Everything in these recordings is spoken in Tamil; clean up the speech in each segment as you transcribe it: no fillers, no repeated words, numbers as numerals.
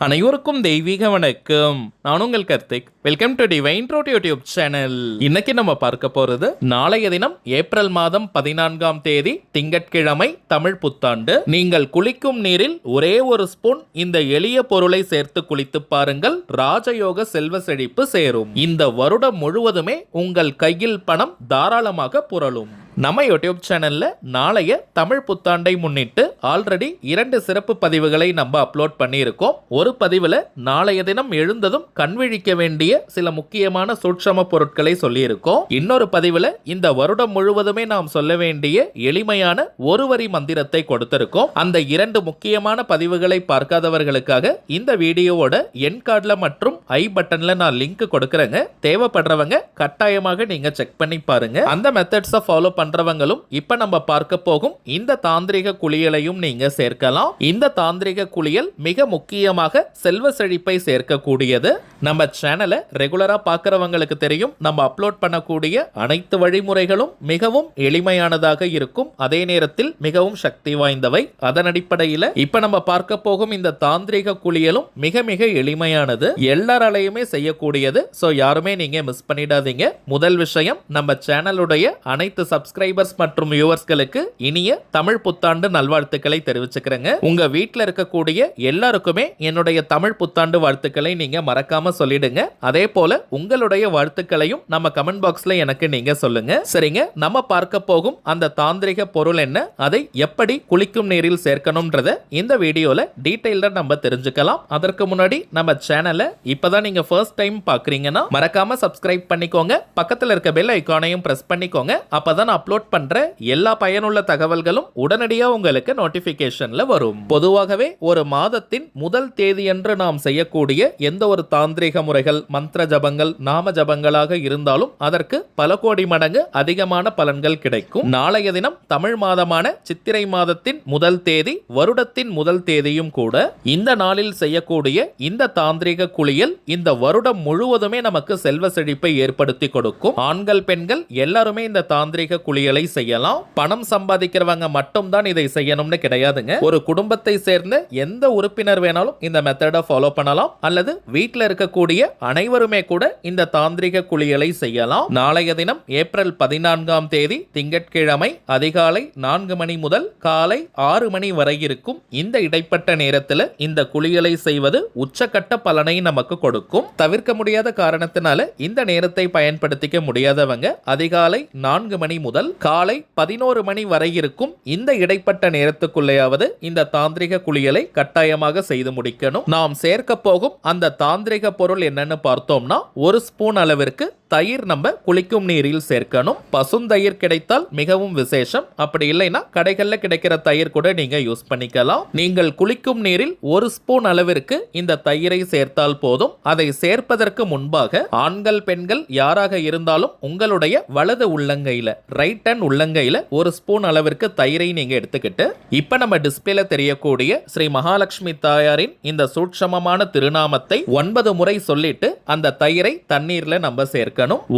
அனைவருக்கும் தெய்வீக வணக்கம். நான் உங்கள் Karthik. Welcome to divine truth YouTube channel. இன்னைக்கு நம்ம பார்க்க போறது நாளைய தினம் ஏப்ரல் மாதம் 14ஆம் தேதி திங்கட்கிழமை தமிழ் புத்தாண்டு. நீங்கள் குளிக்கும் நீரில் ஒரே ஒரு ஸ்பூன் இந்த எளிய பொருளை சேர்த்து குளித்து பாருங்கள். ராஜயோக செல்வ செழிப்பு சேரும். இந்த வருடம் முழுவதுமே உங்கள் கையில் பணம் தாராளமாக புரளும். நம்ம யூடியூப் சேனல்ல நாளைய தமிழ் புத்தாண்டை முன்னிட்டு ஆல்ரெடி 2 சிறப்பு பதிவுகளை நம்ம அப்லோட் பண்ணியிருக்கோம். ஒரு பதிவில் நாளைய தினம் எழுந்ததும் கண்விழிக்க வேண்டிய சில முக்கியமான சூட்சம பொருட்களை சொல்லியிருக்கோம். இன்னொரு பதிவில் இந்த வருடம் முழுவதுமே நாம் சொல்ல வேண்டிய எளிமையான ஒரு வரி மந்திரத்தை கொடுத்திருக்கோம். அந்த 2 முக்கியமான பதிவுகளை பார்க்காதவர்களுக்காக இந்த வீடியோவோட என் கார்டில் மற்றும் ஐ பட்டன்ல நான் லிங்க் கொடுக்குறேங்க. தேவைப்படுறவங்க கட்டாயமாக நீங்க செக் பண்ணி பாருங்க. அந்த மெத்தட்ஸை ஃபாலோ பண்றவங்களும் இப்ப நம்ம பார்க்க போகும் இந்த தாந்திரிக குளியலையும் நீங்க சேர்க்கலாம். இந்த தாந்திரிக குளியல் மிக முக்கியமாக செல்வ செழிப்பை சேர்க்கக்கூடியது. நம்ம சேனலை ரெகுலரா பார்க்கறவங்களுக்கு தெரியும், நம்ம அப்லோட் பண்ணக்கூடிய அனைத்து வழிமுறைகளும் மிகவும் எளிமையானதாக இருக்கும், அதே நேரத்தில் மிகவும் சக்தி வாய்ந்தவை. அதன் அடிப்படையில் இப்ப நம்ம பார்க்க போகும் இந்த தாந்திரிக குளியலும் மிக மிக எளிமையானது, எல்லாராலையுமே செய்யக்கூடியது. சோ யாருமே நீங்க மிஸ் பண்ணிடாதீங்க. முதல் விஷயம், நம்ம சேனலுடைய அனைத்து சப்ஸ்கிரைபர்ஸ் மற்றும் வியூவர்ஸ்களுக்கு இனிய தமிழ் புத்தாண்டு நல்வாழ்த்துக்களை தெரிவிச்சுக்கிறேங்க. உங்க வீட்டில் இருக்கக்கூடிய எல்லாருக்குமே என்னுடைய தமிழ் புத்தாண்டு வாழ்த்துக்களை நீங்க மறக்காம சொல்லிடுங்க. அதே போல உங்களுடைய வாழ்த்துக்களையும் நம்ம கமெண்ட் பாக்ஸ்ல எனக்கு நீங்க சொல்லுங்க. சரிங்க, நம்ம பார்க்க போகும் அந்த தாந்திரிக பொருள் என்ன, அதை எப்படி குளிக்கும் நீரில் சேர்க்கணும்ன்றத இந்த வீடியோல டீடைல்டா நம்ம தெரிஞ்சுக்கலாம். அதற்கு முன்னாடி நம்ம சேனலை இப்பதான் நீங்க ஃபர்ஸ்ட் டைம் பாக்குறீங்கன்னா மறக்காம சப்ஸ்கிரைப் பண்ணிக்கோங்க. பக்கத்துல இருக்க பெல் ஐகானையும் பிரஸ் பண்ணிக்கோங்க. அப்பதான் அப்லோட் பண்ற எல்லா பயனுள்ள தகவல்களும் உடனடியாக உங்களுக்கு நோட்டிபிகேஷன்ல வரும். பொதுவாகவே ஒரு மாதத்தின் முதல் தேதியன்று நாம் செய்யக்கூடிய எந்த ஒரு தாந்திரிக முறைகள், மந்திர ஜபங்கள், நாம ஜபங்களாக இருந்தாலும் அதற்கு பல கோடி மடங்கு அதிகமான பலன்கள் கிடைக்கும். நாளைய தினம் தமிழ் மாதமான சித்திரை மாதத்தின் முதல் தேதி, வருடத்தின் முதல் தேதியும் கூட. இந்த நாளில் செய்யக்கூடிய இந்த தாந்திரிக குளியல் இந்த வருடம் முழுவதுமே நமக்கு செல்வ செழிப்பை ஏற்படுத்தி கொடுக்கும். ஆண்கள் பெண்கள் எல்லாருமே இந்த தாந்திரிக குளியலை செய்யலாம். பணம் சம்பாதிக்கிறவங்க மட்டும் தான் இதை செய்யணும்னு கிடையாதுங்க. ஒரு குடும்பத்தை சேர்ந்த எந்த உறுப்பினர் வேணாலும் இந்த மெத்தடை ஃபாலோ பண்ணலாம், அல்லது வீட்டில் இருக்கக்கூடிய அனைவருமே கூட இந்த தாந்திரிக குளியலை செய்யலாம். நாளைய தினம் ஏப்ரல் 14ஆம் தேதி திங்கட்கிழமை அதிகாலை 4 மணி முதல் காலை 6 மணி வரை இருக்கும் இந்த இடைப்பட்ட நேரத்தில் இந்த குளியலை செய்வது உச்சக்கட்ட பலனை நமக்கு கொடுக்கும். தவிர்க்க முடியாத காரணத்தினால இந்த நேரத்தை பயன்படுத்திக்க முடியாதவங்க அதிகாலை 4 மணி முதல் காலை 11 மணி வரை இருக்கும் இந்த இடைப்பட்ட நேரத்துக்குள்ளேயாவது இந்த தாந்திரிக குளியலை கட்டாயமாக செய்து முடிக்கணும். நாம் சேர்க்க போகும் அந்த தாந்திரிக பொருள் என்னன்னு பார்த்தோம்னா, 1 ஸ்பூன் அளவிற்கு தயிர் நம்ம குளிக்கும் நீரில் சேர்க்கணும். பசுந்தயிர் கிடைத்தால் மிகவும் விசேஷம். அப்படி இல்லைன்னா கடைகளில் கிடைக்கிற தயிர் கூட நீங்க யூஸ் பண்ணிக்கலாம். நீங்கள் குளிக்கும் நீரில் 1 ஸ்பூன் அளவிற்கு இந்த தயிரை சேர்த்தால் போதும். அதை சேர்ப்பதற்கு முன்பாக ஆண்கள் பெண்கள் யாராக இருந்தாலும் உங்களுடைய வலது உள்ளங்கையில, ரைட் ஹேண்ட் உள்ளங்கையில 1 ஸ்பூன் அளவிற்கு தயிரை நீங்க எடுத்துக்கிட்டு, இப்ப நம்ம டிஸ்பிளேல தெரியக்கூடிய ஸ்ரீ மகாலட்சுமி தாயாரின் இந்த சூட்சமமான திருநாமத்தை 9 முறை சொல்லிட்டு அந்த தயிரை தண்ணீர்ல நம்ம சேர்க்கணும்.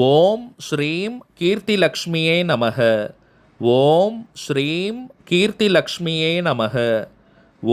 ஓம் ஸ்ரீம் கீர்த்தி லக்ஷ்மியே நமக. ஓம் ஸ்ரீம் கீர்த்தி லக்ஷ்மியே நமக.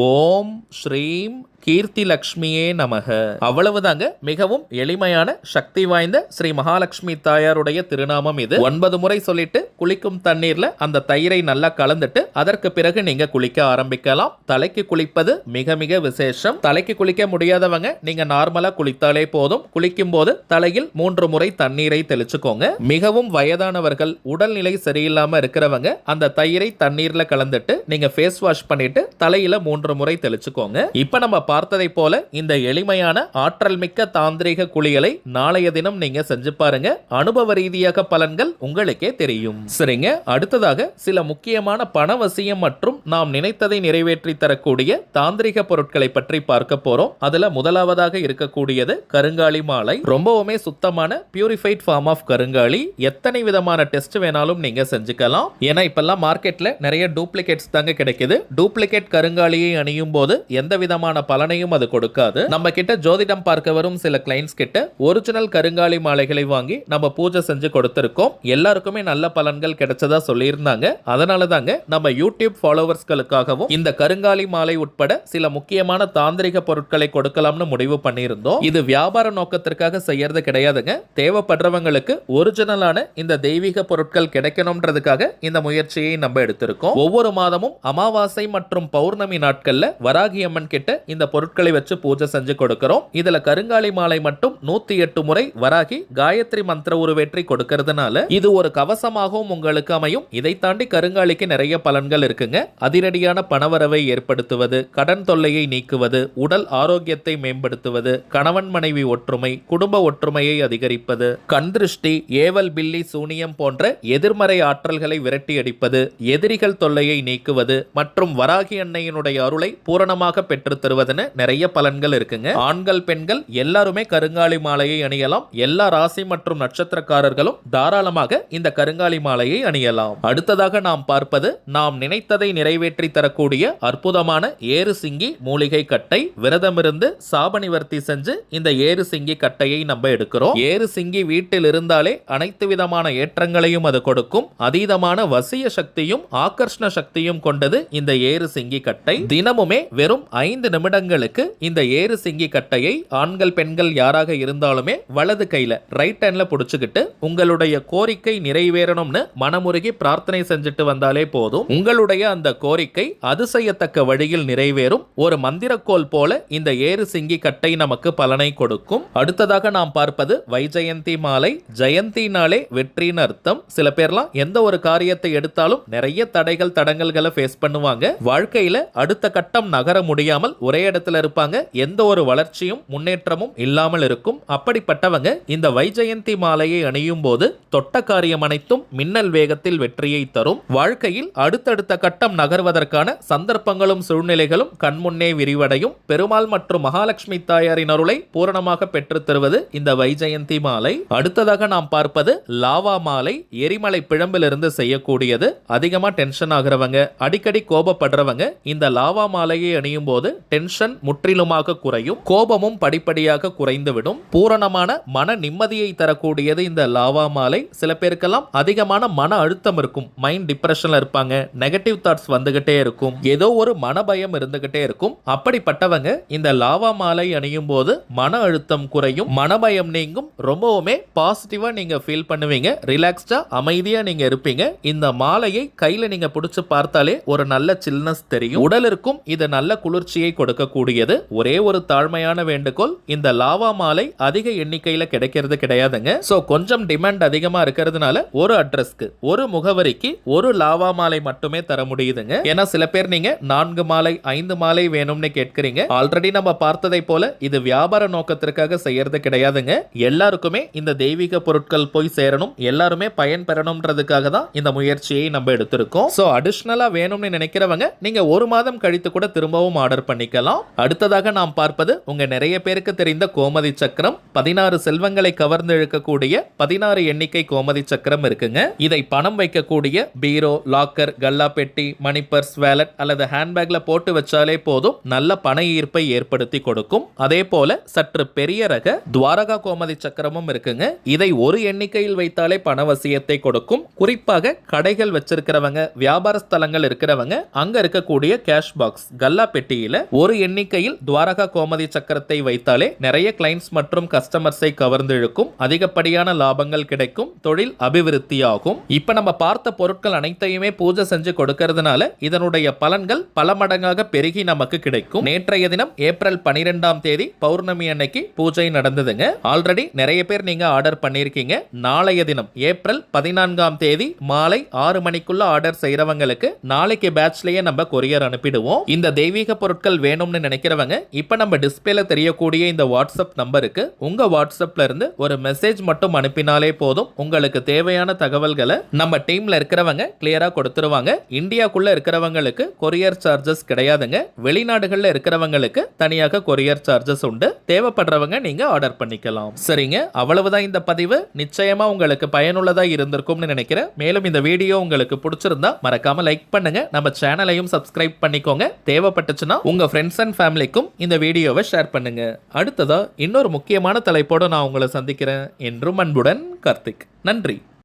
ஓம் ஸ்ரீம் கீர்த்தி லக்ஷ்மியே நமக. அவ்வளவுதாங்க. மிகவும் எளிமையான சக்தி வாய்ந்த ஸ்ரீ மகாலட்சுமி தாயாருடைய திருநாமம் இது. 9 முறை சொல்லிட்டு குளிக்கும் தண்ணீர்ல அந்த தயிரை நல்லா கலந்துட்டு அதற்கு பிறகு நீங்க குளிக்க ஆரம்பிக்கலாம். தலைக்கு குளிப்பது மிக மிக விசேஷம். தலைக்கு குளிக்க முடியாதவங்க நீங்க நார்மலா குளித்தாலே போதும். குளிக்கும் போது தலையில் 3 முறை தண்ணீரை தெளிச்சுக்கோங்க. மிகவும் வயதானவர்கள், உடல்நிலை சரியில்லாம இருக்கிறவங்க அந்த தயிரை தண்ணீர்ல கலந்துட்டு நீங்க ஃபேஸ் வாஷ் பண்ணிட்டு தலையில 3 முறை தெளிச்சுக்கோங்க. இப்ப நம்ம பார்த்ததை போல இந்த எளிமையான ஆற்றல் மிக்க தாந்திரிக குளியலை நாளைய தினம் நீங்க செஞ்சு பாருங்க. அனுபவ ரீதியாக பலன்கள் உங்களுக்கே தெரியும். சரிங்க, அடுத்ததாக சில முக்கியமான பணவசியம் மற்றும் நாம் நினைத்ததை நிறைவேற்றி தரக்கூடிய தாந்திரிக பொருட்களை பற்றி பார்க்க போறோம். அதுல முதலாவதாக இருக்கக்கூடியது கருங்காலி மாலை. ரொம்பவுமே சுத்தமான பியூரிஃபைட் ஃபார்ம் ஆஃப் கருங்காலி. எத்தனை விதமான டெஸ்ட் வேணாலும் நீங்க செஞ்சுக்கலாம். ஏன்னா இப்பெல்லாம் மார்க்கெட்ல நிறைய டூப்ளிகேட்ஸ் தாங்க கிடைக்குது. டூப்ளிகேட் கருங்காலியை அணியும் போது எந்த விதமான பலன் பலனையும் அது கொடுக்காது. நம்ம கிட்ட ஜோதிடம் பார்க்க வரும் சில கிளைண்ட்ஸ் கிட்ட ஒரிஜினல் கருங்காலி மாலைகளை வாங்கி நம்ம பூஜை செஞ்சு கொடுத்திருக்கோம். எல்லாருக்குமே நல்ல பலன்கள் கிடைச்சதா சொல்லியிருந்தாங்க. அதனால தாங்க நம்ம யூடியூப் ஃபாலோவர்ஸ்களுக்காகவும் இந்த கருங்காலி மாலை உட்பட சில முக்கியமான தாந்திரிக பொருட்களை கொடுக்கலாம்னு முடிவு பண்ணியிருந்தோம். இது வியாபார நோக்கத்திற்காக செய்யறது கிடையாதுங்க. தேவைப்படுறவங்களுக்கு ஒரிஜினலான இந்த தெய்வீக பொருட்கள் கிடைக்கணும்ன்றதுக்காக இந்த முயற்சியை நம்ம எடுத்திருக்கோம். ஒவ்வொரு மாதமும் அமாவாசை மற்றும் பௌர்ணமி நாட்கள்ல வராகி அம்மன் கிட்ட இந்த பொருட்களை வச்சு பூஜை செஞ்சு கொடுக்கிறோம். இதுல கருங்காலி மாலை மட்டும் 108 முறை வராகி காயத்ரி மந்திர உருவேற்றி கொடுக்கிறதுனால இது ஒரு கவசமாகவும் உங்களுக்கு அமையும். இதை தாண்டி கருங்காலிக்கு நிறைய பலன்கள் இருக்குங்க. அதிரடியான பணவரவை ஏற்படுத்துவது, கடன் தொல்லையை நீக்குவது, உடல் ஆரோக்கியத்தை மேம்படுத்துவது, கணவன் மனைவி ஒற்றுமை, குடும்ப ஒற்றுமையை அதிகரிப்பது, கண் திருஷ்டி, ஏவல் பில்லி சூனியம் போன்ற எதிர்மறை ஆற்றல்களை விரட்டி அடிப்பது, எதிரிகள் தொல்லையை நீக்குவது மற்றும் வராகி அன்னையினுடைய அருளை பூரணமாக பெற்று தருவதுன்னு நிறைய பலன்கள் இருக்குங்க. ஆண்கள் பெண்கள் எல்லாருமே கருங்காலி மாலையை அணியலாம். எல்லா ராசி மற்றும் நட்சத்திரக்காரர்களும் தாராளமாக இந்த கருங்காலி மாலையை அணியலாம். அடுத்ததாக நாம் பார்ப்பது நாம் நினைத்ததை நிறைவேற்றி தரக்கூடிய அற்புதமான ஏறு சிங்கி மூலிகை கட்டை. விரதமிருந்து சாப நிவர்த்தி செஞ்சு இந்த ஏறு சிங்கி கட்டையை நம்ம எடுக்கிறோம். ஏறு சிங்கி வீட்டில் இருந்தாலே அனைத்து விதமான ஏற்றங்களையும் அது கொடுக்கும். அதீதமான வசிய சக்தியும் ஆகர்ஷண சக்தியும் கொண்டது இந்த ஏறு சிங்கி கட்டை. தினமுமே வெறும் 5 நிமிடங்களுக்கு இந்த ஏறு சிங்கி கட்டையை ஆண்கள் பெண்கள் யாராக இருந்தாலுமே வலது கையில ரைட் ஹேண்ட்ல புடிச்சுக்கிட்டு உங்களுடைய கோரிக்கை நிறைவேறணும்னு மனமுருகி பிரார்த்தனை செஞ்சுட்டு வந்தாலே போதும். உங்களுடைய அந்த கோரிக்கை அதிசயத்தக்க வழியில் நிறைவேறும். ஒரு மந்திரக்கோல் போல இந்த ஏறு சிங்கி கட்டை நமக்கு பலனை கொடுக்கும். அடுத்ததாக நாம் பார்ப்பது வைஜெயந்தி மாலை. ஜெயந்தினாலே வெற்றின்னு அர்த்தம். சில பேர்லாம் எந்த ஒரு காரியத்தை எடுத்தாலும் நிறைய தடைகள் தடங்கல்களை ஃபேஸ் பண்ணுவாங்க. வாழ்க்கையில அடுத்த கட்டம் நகர முடியாமல் ஒரே இடத்துல இருப்பாங்க. எந்த ஒரு வளர்ச்சியும் முன்னேற்றமும் இல்லாமல் இருக்கும். அப்படிப்பட்டவங்க இந்த வைஜெயந்தி மாலையை அணியும் போது தொட்ட காரியம் அனைத்தும் மின்னல் வேகத்தில் வெற்றியை தரும். வாழ்க்கையில் அடுத்தடுத்த கட்டம் நகர்வதற்கான சந்தர்ப்பங்களும் சூழ்நிலைகளும் கண்முன்னே விரிவடையும். பெருமாள் மற்றும் மகாலட்சுமி தாயாரின் அருளை பூரணமாக பெற்று தருவது இந்த வைஜெயந்தி மாலை. அடுத்ததாக நாம் பார்ப்பது லாவா மாலை. எரிமலை பிழம்பிலிருந்து செய்யக்கூடியது. அதிகமா டென்ஷன் ஆகிறவங்க, அடிக்கடி கோபப்படுறவங்க இந்த லாவா மாலையை அணியும் போது டென்ஷன் முற்றிலுமாக குறையும். கோபமும் படிப்படியாக குறைந்துவிடும். பூரணமான மன நிம்மதியை தரக்கூடியது இந்த லாவா மாலை. சில பேருக்கெல்லாம் அதிகமான மன அழுத்தம் இருக்கும். மைண்ட் டிப்ரெஷன்ல இருப்பாங்க. நெகட்டிவ் தாட்ஸ் வந்துகிட்டே இருக்கும். ஏதோ ஒரு மனபயம் இருந்துகிட்டே இருக்கும். அப்படிப்பட்டவங்க இந்த லாவா மாலை அணியும் போது மன அழுத்தம் குறையும், மனபயம் நீங்கும். ரொம்பவுமே பாசிட்டிவா நீங்க ஃபீல் பண்ணுவீங்க. ரிலாக்ஸ்டா அமைதியா நீங்க இருப்பீங்க. இந்த மாலையை கையில நீங்க பிடிச்சு பார்த்தாலே ஒரு நல்ல சில்னஸ் தெரியும். உடலிற்கும் இது நல்ல குளிர்ச்சியை கொடுக்கக்கூடியது. ஒரே ஒரு தாழ்மையான வேண்டுகோள், இந்த லாவா மாலை அதிக எண்ணிக்கையில கிடைக்கிறது கிடையாதுங்க. சோ கொஞ்சம் டிமாண்ட் அதிகமா இருக்கிறதுனால ஒரு அட்ரஸ்க்கு, ஒரு முகவரிக்கு ஒரு லாவா மாலை மட்டுமே தர முடியுதுங்க. ஏன்னா சில பேர் நீங்க 4 மாலை 5 மாலை வேணும்னு கேட்கறீங்க. ஆல்ரெடி நம்ம பார்த்ததை போல இது வியாபார நோக்கத்திற்காக செய்யறது கிடையாதுங்க. எல்லாருக்குமே இந்த தெய்வீக பொருட்கள் போய் சேரணும், எல்லாருமே பயன் பெறணும்ன்றதுக்காக தான் இந்த முயற்சியை நம்ம எடுத்திருக்கோம். சோ அடிஷனலா வேணும்னு நினைக்கிறவங்க நீங்க ஒரு மாதம் கழித்து கூட திரும்பவும் ஆர்டர் பண்ணிக்கலாம். அடுத்ததாக நாம் பார்ப்பது உங்க நிறைய பேருக்கு தெரிந்த கோமதி சக்கரம். 16 செல்வங்களை கவர்ந்து இழுக்கக்கூடிய 16 எண்ணிக்கை கோமதி சக்கரம் இருக்குங்க. இதை பணம் வைக்கக்கூடிய பீரோ, லாக்கர், கல்லா பெட்டி, மணி பர்ஸ், வேலட் அல்லது ஹேண்ட்பேக்ல போட்டு வச்சாலே போதும் நல்ல பண ஈர்ப்பை ஏற்படுத்தி கொடுக்கும். அதே போல சற்று பெரிய ரக துவாரகா கோமதி சக்கரமும் இருக்குங்க. இதை ஒரு எண்ணிக்கையில் வைத்தாலே பணவசியத்தை கொடுக்கும். குறிப்பாக கடைகள் வச்சிருக்கிறவங்க, வியாபார ஸ்தலங்கள் இருக்கிறவங்க அங்க இருக்கக்கூடிய கேஷ் பாக்ஸ் கல்லா பெட்டியில ஒரு எண்ணிக்கையில் துவாரகா கோமதி சக்கரத்தை வைத்தாலே நிறைய கிளைண்ட்ஸ் மற்றும் கஸ்டமர்ஸை கவர்ந்து இழுக்கும். அதிகப்படியான லாபங்கள் கிடைக்கும். தொழில் அபிவிருத்தியாகும். இப்ப நம்ம பார்த்த பொருட்கள் அனைத்தையுமே பூஜை செஞ்சு கொடுக்கிறதுனால இதனுடைய பலன்கள் பல மடங்காக பெருகி நமக்கு கிடைக்கும். நேற்றைய தினம் ஏப்ரல் 12ஆம் தேதி பௌர்ணமி அன்னைக்கு பூஜை நடந்ததுங்க. ஆல்ரெடி நிறைய பேர் நீங்க ஆர்டர் பண்ணிருக்கீங்க. நாளைய தினம் ஏப்ரல் 14ஆம் தேதி மாலை 6 மணிக்குள்ள ஆர்டர் செய்யறவங்களுக்கு நாளைக்கு பேட்ச்லயே நம்ம கொரியர் அனுப்பிடுவோம். இந்த தெய்வீக பொருட்கள் வேணும்னு நினைக்கிறவங்க இப்ப நம்ம டிஸ்பிளேல தெரியக்கூடிய இந்த வாட்ஸ்அப் நம்பருக்கு உங்க வாட்ஸ்அப்ல இருந்து ஒரு மெசேஜ் மட்டும் அனுப்பினாலே போதும். உங்களுக்கு தேவையான தகவல்களை நம்ம டீம்ல இருக்கிறவங்க கிளியரா கொடுத்துருவாங்க. இந்தியாக்குள்ள இருக்கிறவங்களுக்கு கொரியர் சார்ஜஸ் கிடையாதுங்க. வெளிநாடுகள்ல இருக்கிறவங்களுக்கு தனியாக கொரியர் சார்ஜஸ் உண்டு. தேவைப்படுறவங்க நீங்க ஆர்டர் பண்ணிக்கலாம். சரிங்க, அவ்வளவுதான் இந்த பதிவு. நிச்சயமா உங்களுக்கு பயனுள்ளதா இருந்திருக்கும்னு நினைக்கிறேன். மேலும் இந்த வீடியோ உங்களுக்கு பிடிச்சிருந்தா மறக்காம லைக் பண்ணுங்க. நம்ம சேனலையும் சப்ஸ்கிரைப் பண்ணிக்கோங்க. தேவைப்பட்டுச்சுன்னா உங்க ஃப்ரெண்ட்ஸ் அண்ட் அண்ட் ஃபேமிலிக்கும் இந்த வீடியோவை ஷேர் பண்ணுங்க. அடுத்ததா இன்னொரு முக்கியமான தலைப்போடு நான் உங்களை சந்திக்கிறேன். என்றும் அன்புடன் கார்த்திக். நன்றி.